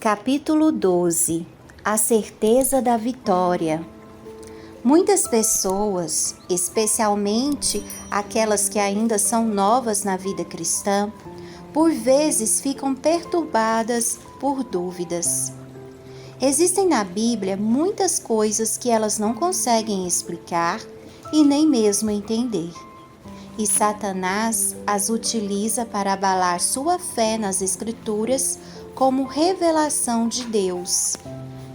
Capítulo 12. A certeza da vitória. Muitas pessoas, especialmente aquelas que ainda são novas na vida cristã, por vezes ficam perturbadas por dúvidas. Existem na Bíblia muitas coisas que elas não conseguem explicar e nem mesmo entender. E Satanás as utiliza para abalar sua fé nas Escrituras como revelação de Deus.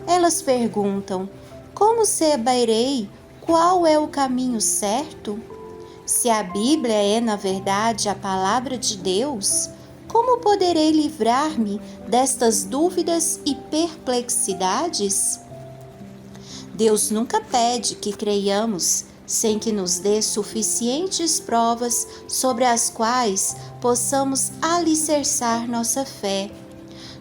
Elas perguntam: como saberei qual é o caminho certo? Se a Bíblia é, na verdade, a palavra de Deus, como poderei livrar-me destas dúvidas e perplexidades? Deus nunca pede que creiamos sem que nos dê suficientes provas sobre as quais possamos alicerçar nossa fé.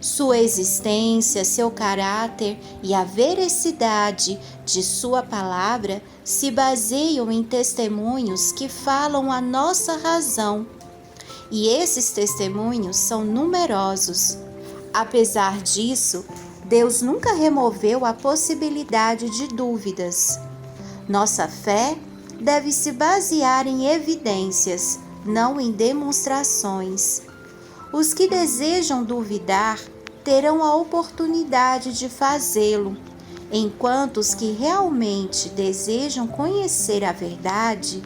Sua existência, seu caráter e a veracidade de sua palavra se baseiam em testemunhos que falam a nossa razão. E esses testemunhos são numerosos. Apesar disso, Deus nunca removeu a possibilidade de dúvidas. Nossa fé deve se basear em evidências, não em demonstrações. Os que desejam duvidar terão a oportunidade de fazê-lo, enquanto os que realmente desejam conhecer a verdade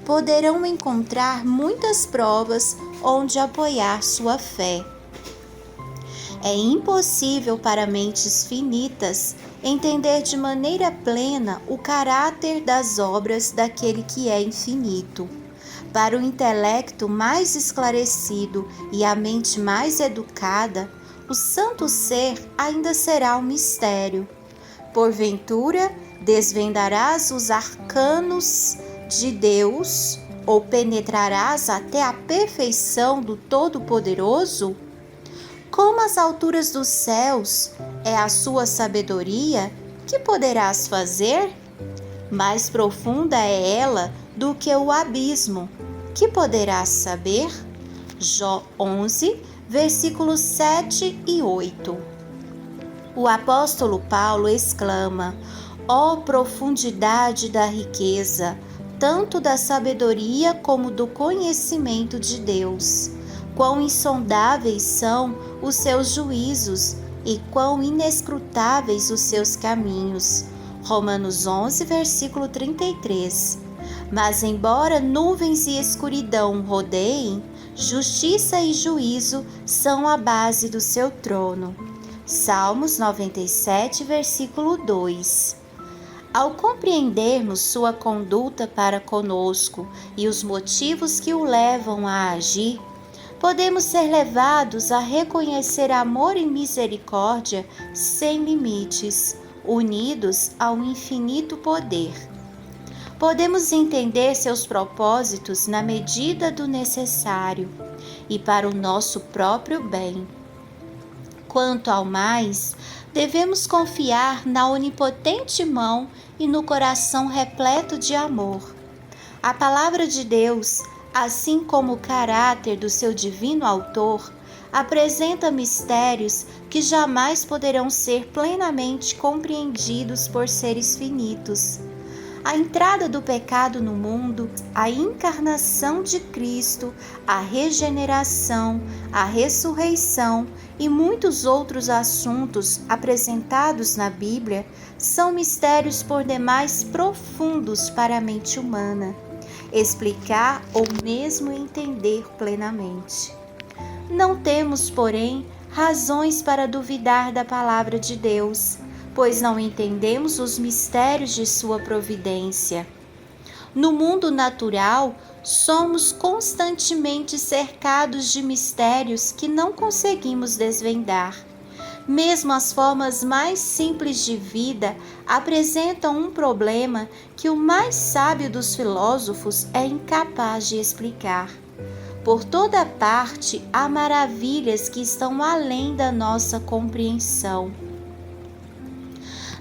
poderão encontrar muitas provas onde apoiar sua fé. É impossível para mentes finitas entender de maneira plena o caráter das obras daquele que é infinito. Para o intelecto mais esclarecido e a mente mais educada, o santo ser ainda será um mistério. Porventura, desvendarás os arcanos de Deus ou penetrarás até a perfeição do Todo-Poderoso? Como as alturas dos céus é a sua sabedoria, que poderás fazer? Mais profunda é ela do que o abismo, que poderás saber? Jó 11, versículos 7 e 8. O apóstolo Paulo exclama: ó profundidade da riqueza, tanto da sabedoria como do conhecimento de Deus! Quão insondáveis são os seus juízos e quão inescrutáveis os seus caminhos. Romanos 11, versículo 33. Mas embora nuvens e escuridão rodeiem, justiça e juízo são a base do seu trono. Salmos 97, versículo 2. Ao compreendermos sua conduta para conosco e os motivos que o levam a agir, podemos ser levados a reconhecer amor e misericórdia sem limites, unidos ao infinito poder. Podemos entender seus propósitos na medida do necessário e para o nosso próprio bem. Quanto ao mais, devemos confiar na onipotente mão e no coração repleto de amor. A palavra de Deus, assim como o caráter do seu divino autor, apresenta mistérios que jamais poderão ser plenamente compreendidos por seres finitos. A entrada do pecado no mundo, a encarnação de Cristo, a regeneração, a ressurreição e muitos outros assuntos apresentados na Bíblia são mistérios por demais profundos para a mente humana explicar ou mesmo entender plenamente. Não temos, porém, razões para duvidar da palavra de Deus, pois não entendemos os mistérios de sua providência. No mundo natural, somos constantemente cercados de mistérios que não conseguimos desvendar. Mesmo as formas mais simples de vida apresentam um problema que o mais sábio dos filósofos é incapaz de explicar. Por toda parte há maravilhas que estão além da nossa compreensão.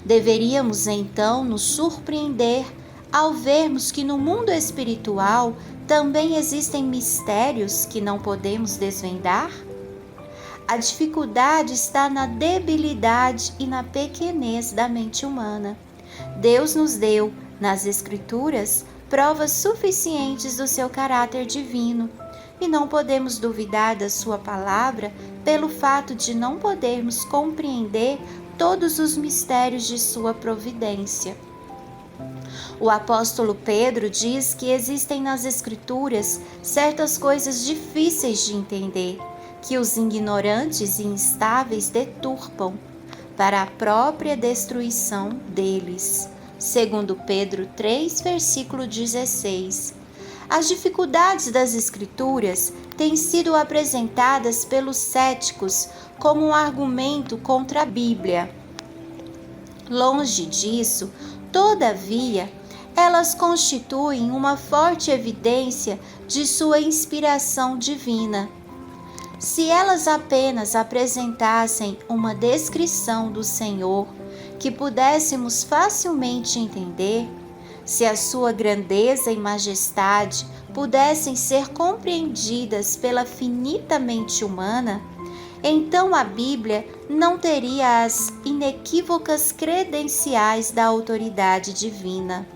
Deveríamos então nos surpreender ao vermos que no mundo espiritual também existem mistérios que não podemos desvendar? A dificuldade está na debilidade e na pequenez da mente humana. Deus nos deu, nas Escrituras, provas suficientes do seu caráter divino, e não podemos duvidar da sua palavra pelo fato de não podermos compreender todos os mistérios de sua providência. O apóstolo Pedro diz que existem nas Escrituras certas coisas difíceis de entender, que os ignorantes e instáveis deturpam para a própria destruição deles. Segundo Pedro 3, versículo 16. As dificuldades das Escrituras têm sido apresentadas pelos céticos como um argumento contra a Bíblia. Longe disso, todavia, elas constituem uma forte evidência de sua inspiração divina. Se elas apenas apresentassem uma descrição do Senhor que pudéssemos facilmente entender, se a sua grandeza e majestade pudessem ser compreendidas pela finita mente humana, então a Bíblia não teria as inequívocas credenciais da autoridade divina.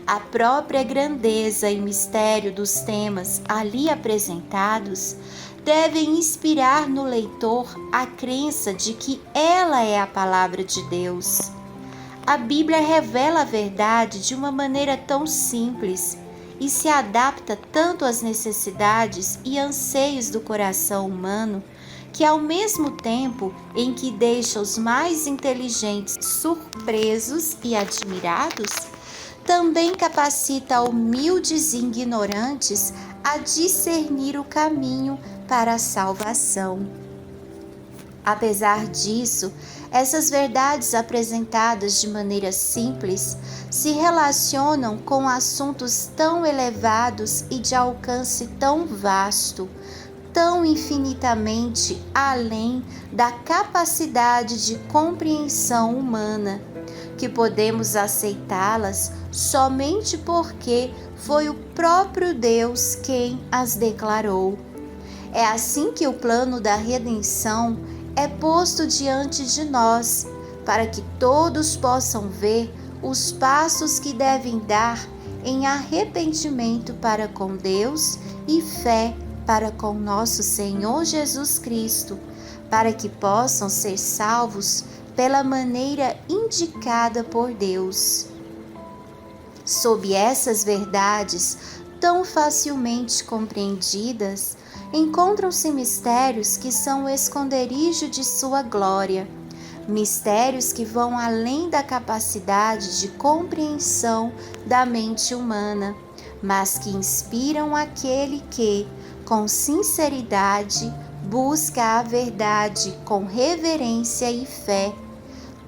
A própria grandeza e mistério dos temas ali apresentados devem inspirar no leitor a crença de que ela é a palavra de Deus. A Bíblia revela a verdade de uma maneira tão simples e se adapta tanto às necessidades e anseios do coração humano, que ao mesmo tempo em que deixa os mais inteligentes surpresos e admirados, também capacita humildes e ignorantes a discernir o caminho para a salvação. Apesar disso, essas verdades apresentadas de maneira simples se relacionam com assuntos tão elevados e de alcance tão vasto, tão infinitamente além da capacidade de compreensão humana, que podemos aceitá-las somente porque foi o próprio Deus quem as declarou. É assim que o plano da redenção é posto diante de nós, para que todos possam ver os passos que devem dar em arrependimento para com Deus e fé para com nosso Senhor Jesus Cristo, para que possam ser salvos pela maneira indicada por Deus. Sob essas verdades tão facilmente compreendidas, encontram-se mistérios que são o esconderijo de sua glória, mistérios que vão além da capacidade de compreensão da mente humana, mas que inspiram aquele que, com sinceridade, busca a verdade com reverência e fé.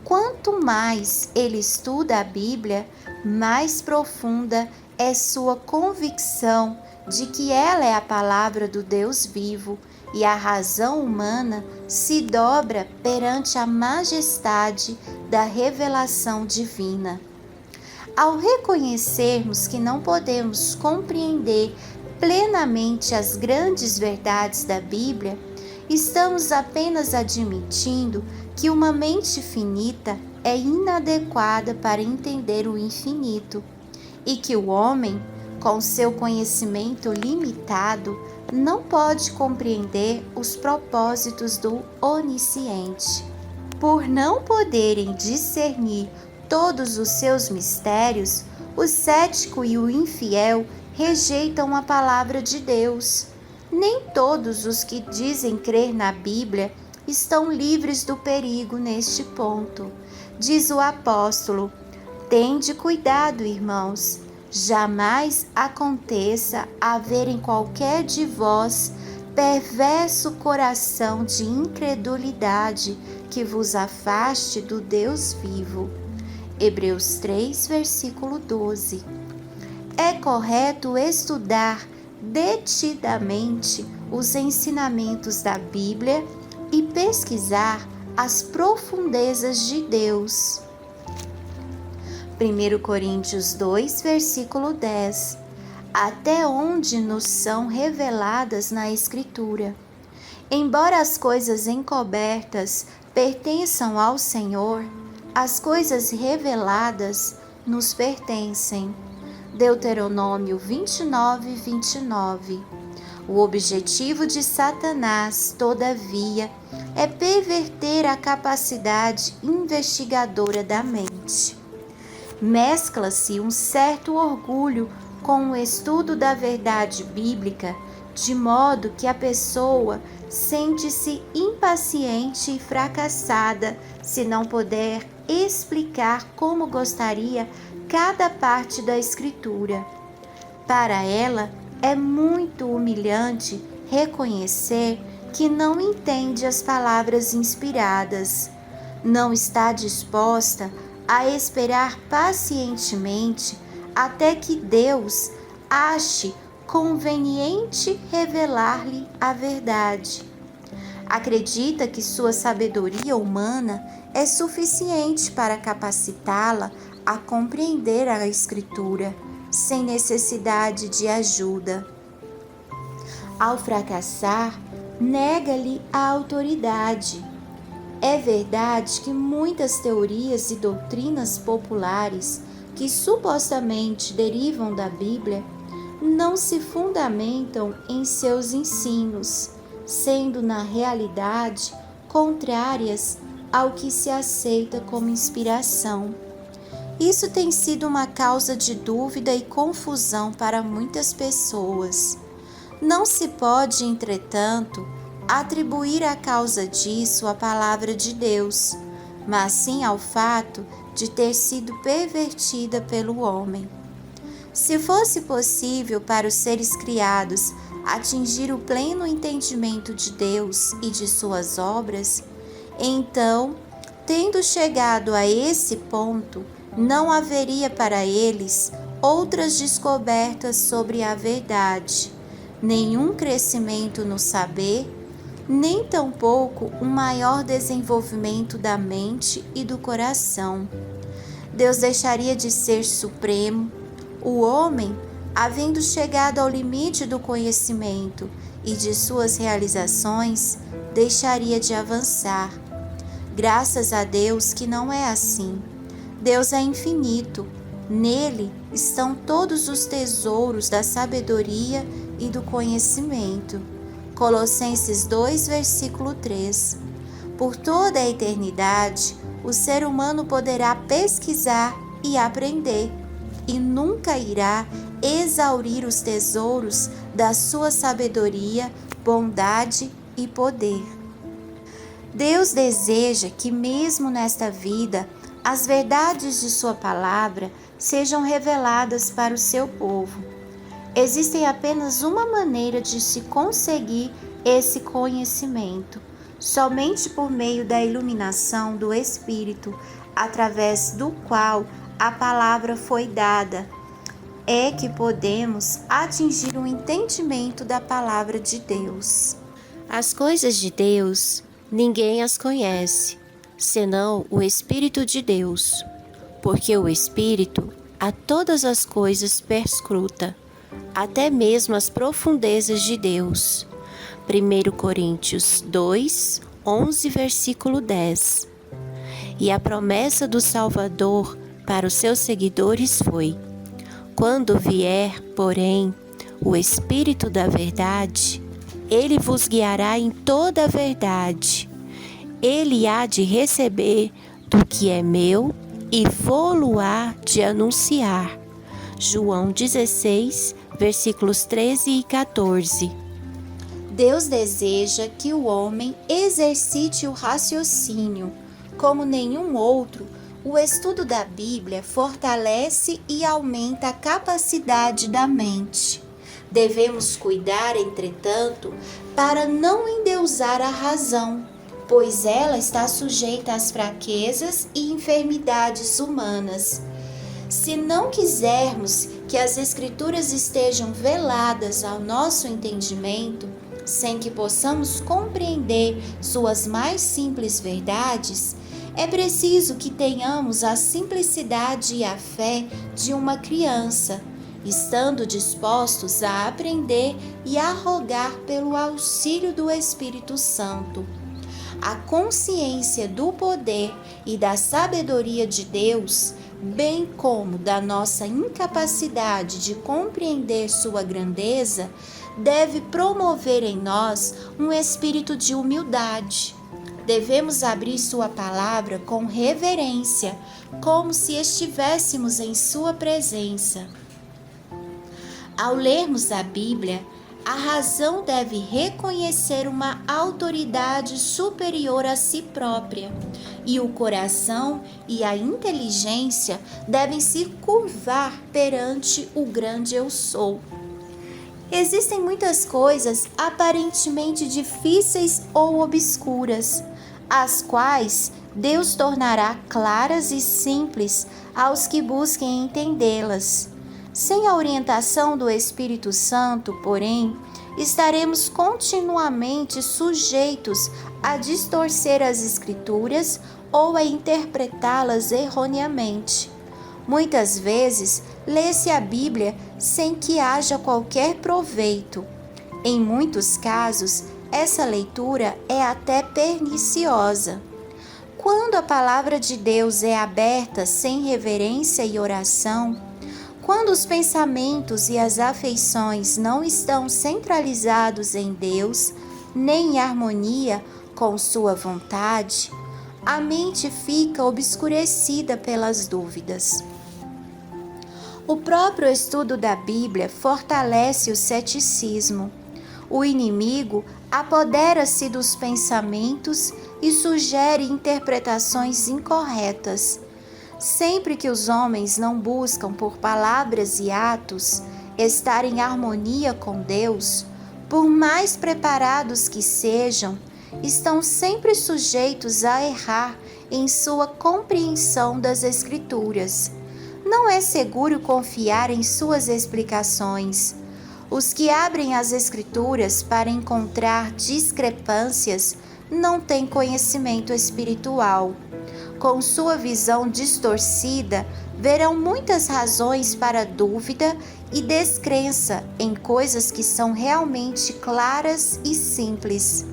Quanto mais ele estuda a Bíblia, mais profunda é sua convicção de que ela é a palavra do Deus vivo, e a razão humana se dobra perante a majestade da revelação divina. Ao reconhecermos que não podemos compreender plenamente as grandes verdades da Bíblia, estamos apenas admitindo que uma mente finita é inadequada para entender o infinito e que o homem, com seu conhecimento limitado, não pode compreender os propósitos do onisciente. Por não poderem discernir todos os seus mistérios, o cético e o infiel rejeitam a palavra de Deus. Nem todos os que dizem crer na Bíblia estão livres do perigo neste ponto. Diz o apóstolo: tende cuidado, irmãos, jamais aconteça haver em qualquer de vós perverso coração de incredulidade que vos afaste do Deus vivo. Hebreus 3, versículo 12. É correto estudar detidamente os ensinamentos da Bíblia e pesquisar as profundezas de Deus. 1 Coríntios 2, versículo 10. Até onde nos são reveladas na Escritura. Embora as coisas encobertas pertençam ao Senhor, as coisas reveladas nos pertencem. Deuteronômio 29, 29. O objetivo de Satanás, todavia, é perverter a capacidade investigadora da mente. Mescla-se um certo orgulho com o estudo da verdade bíblica, de modo que a pessoa sente-se impaciente e fracassada se não puder explicar como gostaria cada parte da Escritura. Para ela, é muito humilhante reconhecer que não entende as palavras inspiradas, não está disposta a esperar pacientemente até que Deus ache conveniente revelar-lhe a verdade. Acredita que sua sabedoria humana é suficiente para capacitá-la a compreender a Escritura, sem necessidade de ajuda. Ao fracassar, nega-lhe a autoridade. É verdade que muitas teorias e doutrinas populares que supostamente derivam da Bíblia não se fundamentam em seus ensinos, sendo na realidade contrárias ao que se aceita como inspiração. Isso tem sido uma causa de dúvida e confusão para muitas pessoas. Não se pode, entretanto, atribuir a causa disso à palavra de Deus, mas sim ao fato de ter sido pervertida pelo homem. Se fosse possível para os seres criados atingir o pleno entendimento de Deus e de suas obras, então, tendo chegado a esse ponto, não haveria para eles outras descobertas sobre a verdade, nenhum crescimento no saber, nem tampouco um maior desenvolvimento da mente e do coração. Deus deixaria de ser supremo, o homem, havendo chegado ao limite do conhecimento e de suas realizações, deixaria de avançar. Graças a Deus que não é assim. Deus é infinito, nele estão todos os tesouros da sabedoria e do conhecimento. Colossenses 2, versículo 3. Por toda a eternidade, o ser humano poderá pesquisar e aprender, e nunca irá exaurir os tesouros da sua sabedoria, bondade e poder. Deus deseja que mesmo nesta vida, as verdades de sua palavra sejam reveladas para o seu povo. Existe apenas uma maneira de se conseguir esse conhecimento, somente por meio da iluminação do Espírito, através do qual a palavra foi dada, é que podemos atingir o entendimento da palavra de Deus. As coisas de Deus, ninguém as conhece, senão o Espírito de Deus, porque o Espírito a todas as coisas perscruta, até mesmo as profundezas de Deus. 1 Coríntios 2, 11, versículo 10. E a promessa do Salvador para os seus seguidores foi: quando vier, porém, o Espírito da verdade, ele vos guiará em toda a verdade. Ele há de receber do que é meu e vô-lo-á de anunciar. João 16, versículos 13 e 14. Deus deseja que o homem exercite o raciocínio. Como nenhum outro, o estudo da Bíblia fortalece e aumenta a capacidade da mente. Devemos cuidar, entretanto, para não endeusar a razão, pois ela está sujeita às fraquezas e enfermidades humanas. Se não quisermos que as Escrituras estejam veladas ao nosso entendimento, sem que possamos compreender suas mais simples verdades, é preciso que tenhamos a simplicidade e a fé de uma criança, estando dispostos a aprender e a rogar pelo auxílio do Espírito Santo. A consciência do poder e da sabedoria de Deus, bem como da nossa incapacidade de compreender sua grandeza, deve promover em nós um espírito de humildade. Devemos abrir sua palavra com reverência, como se estivéssemos em sua presença. Ao lermos a Bíblia, a razão deve reconhecer uma autoridade superior a si própria, e o coração e a inteligência devem se curvar perante o grande Eu Sou. Existem muitas coisas aparentemente difíceis ou obscuras, as quais Deus tornará claras e simples aos que busquem entendê-las. Sem a orientação do Espírito Santo, porém, estaremos continuamente sujeitos a distorcer as Escrituras ou a interpretá-las erroneamente. Muitas vezes, lê-se a Bíblia sem que haja qualquer proveito. Em muitos casos, essa leitura é até perniciosa. Quando a palavra de Deus é aberta sem reverência e oração, quando os pensamentos e as afeições não estão centralizados em Deus, nem em harmonia com sua vontade, a mente fica obscurecida pelas dúvidas. O próprio estudo da Bíblia fortalece o ceticismo. O inimigo apodera-se dos pensamentos e sugere interpretações incorretas. Sempre que os homens não buscam por palavras e atos estar em harmonia com Deus, por mais preparados que sejam, estão sempre sujeitos a errar em sua compreensão das Escrituras. Não é seguro confiar em suas explicações. Os que abrem as Escrituras para encontrar discrepâncias não têm conhecimento espiritual. Com sua visão distorcida, verão muitas razões para dúvida e descrença em coisas que são realmente claras e simples.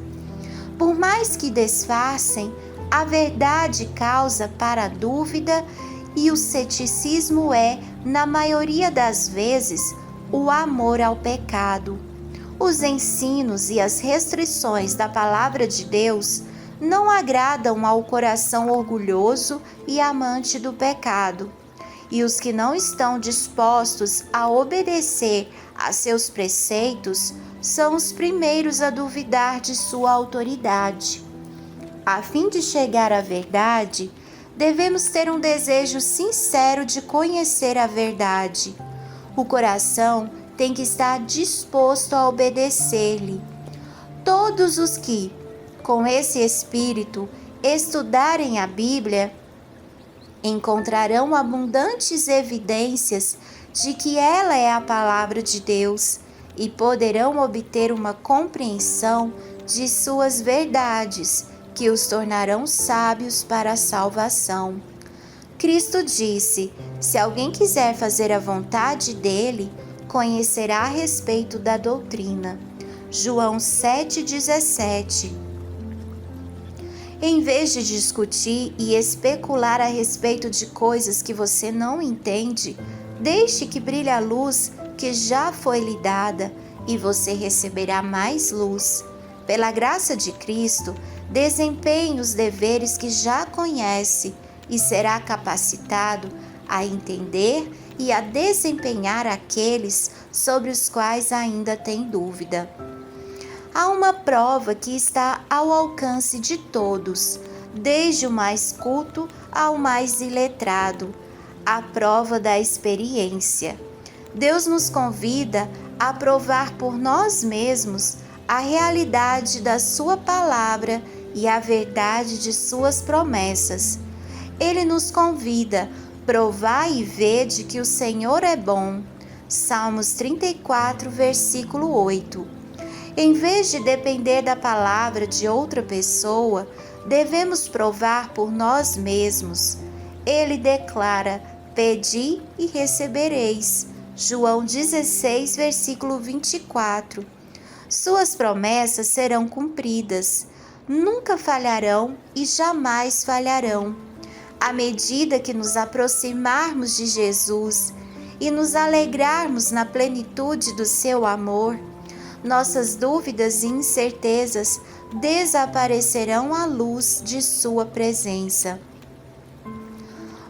Por mais que disfarcem, a verdade causa para a dúvida e o ceticismo é, na maioria das vezes, o amor ao pecado. Os ensinos e as restrições da palavra de Deus não agradam ao coração orgulhoso e amante do pecado. E os que não estão dispostos a obedecer a seus preceitos são os primeiros a duvidar de sua autoridade. A fim de chegar à verdade, devemos ter um desejo sincero de conhecer a verdade. O coração tem que estar disposto a obedecer-lhe. Todos os que, com esse espírito, estudarem a Bíblia, encontrarão abundantes evidências de que ela é a palavra de Deus e poderão obter uma compreensão de suas verdades, que os tornarão sábios para a salvação. Cristo disse: se alguém quiser fazer a vontade dele, conhecerá a respeito da doutrina. João 7,17. Em vez de discutir e especular a respeito de coisas que você não entende, deixe que brilhe a luz que já foi lhe dada e você receberá mais luz. Pela graça de Cristo, desempenhe os deveres que já conhece e será capacitado a entender e a desempenhar aqueles sobre os quais ainda tem dúvida. Há uma prova que está ao alcance de todos, desde o mais culto ao mais iletrado, a prova da experiência. Deus nos convida a provar por nós mesmos a realidade da sua palavra e a verdade de suas promessas. Ele nos convida: provai e vede que o Senhor é bom. Salmos 34, versículo 8. Em vez de depender da palavra de outra pessoa, devemos provar por nós mesmos. Ele declara: pedi e recebereis. João 16, versículo 24. Suas promessas serão cumpridas, nunca falharão e jamais falharão. À medida que nos aproximarmos de Jesus e nos alegrarmos na plenitude do seu amor, nossas dúvidas e incertezas desaparecerão à luz de sua presença.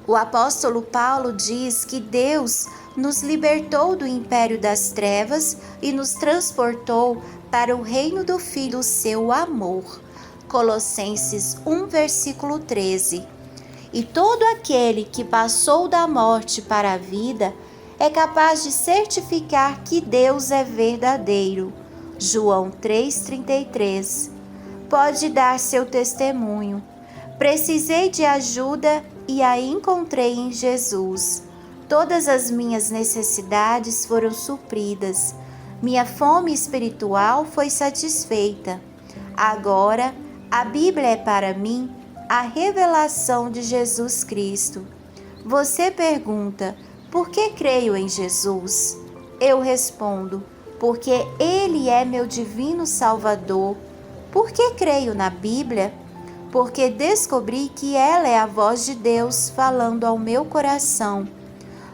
O apóstolo Paulo diz que Deus nos libertou do império das trevas e nos transportou para o reino do Filho seu amor. Colossenses 1, versículo 13. E todo aquele que passou da morte para a vida é capaz de certificar que Deus é verdadeiro. João 3,33. Pode dar seu testemunho. Precisei de ajuda e a encontrei em Jesus. Todas as minhas necessidades foram supridas. Minha fome espiritual foi satisfeita. Agora, a Bíblia é para mim a revelação de Jesus Cristo. Você pergunta, por que creio em Jesus? Eu respondo, porque Ele é meu divino Salvador. Por que creio na Bíblia? Porque descobri que ela é a voz de Deus falando ao meu coração.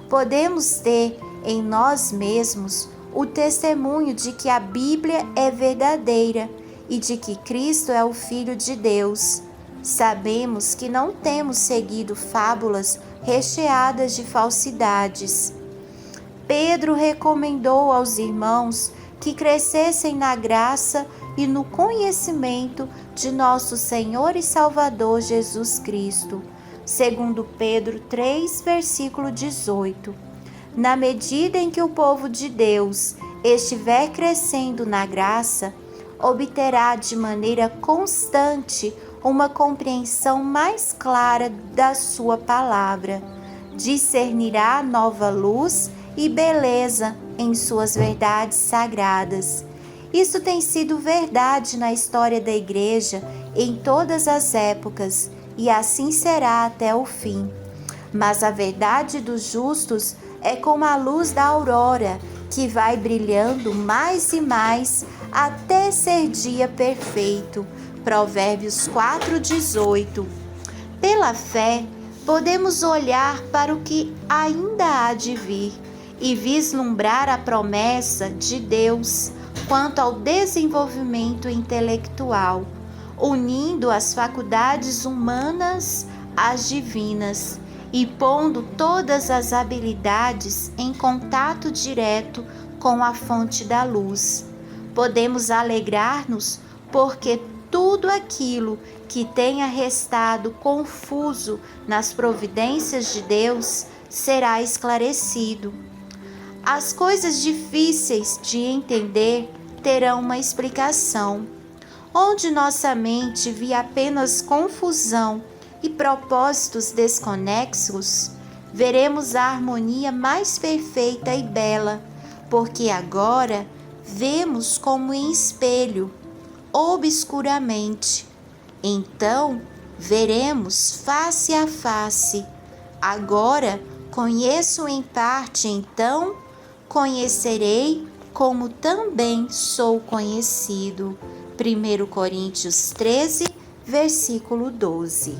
Podemos ter em nós mesmos o testemunho de que a Bíblia é verdadeira e de que Cristo é o Filho de Deus. Sabemos que não temos seguido fábulas recheadas de falsidades. Pedro recomendou aos irmãos que crescessem na graça e no conhecimento de nosso Senhor e Salvador Jesus Cristo, segundo Pedro 3, versículo 18. Na medida em que o povo de Deus estiver crescendo na graça, obterá de maneira constante uma compreensão mais clara da sua palavra, discernirá nova luz e beleza em suas verdades sagradas. Isso tem sido verdade na história da Igreja em todas as épocas, e assim será até o fim. Mas a verdade dos justos é como a luz da aurora, que vai brilhando mais e mais até ser dia perfeito. Provérbios 4:18. Pela fé, podemos olhar para o que ainda há de vir e vislumbrar a promessa de Deus quanto ao desenvolvimento intelectual, unindo as faculdades humanas às divinas e pondo todas as habilidades em contato direto com a fonte da luz. Podemos alegrar-nos porque tudo aquilo que tenha restado confuso nas providências de Deus será esclarecido. As coisas difíceis de entender terão uma explicação. Onde nossa mente via apenas confusão e propósitos desconexos, veremos a harmonia mais perfeita e bela, porque agora vemos como em espelho, obscuramente. Então, veremos face a face. Agora conheço em parte, então conhecerei como também sou conhecido. 1 Coríntios 13, versículo 12.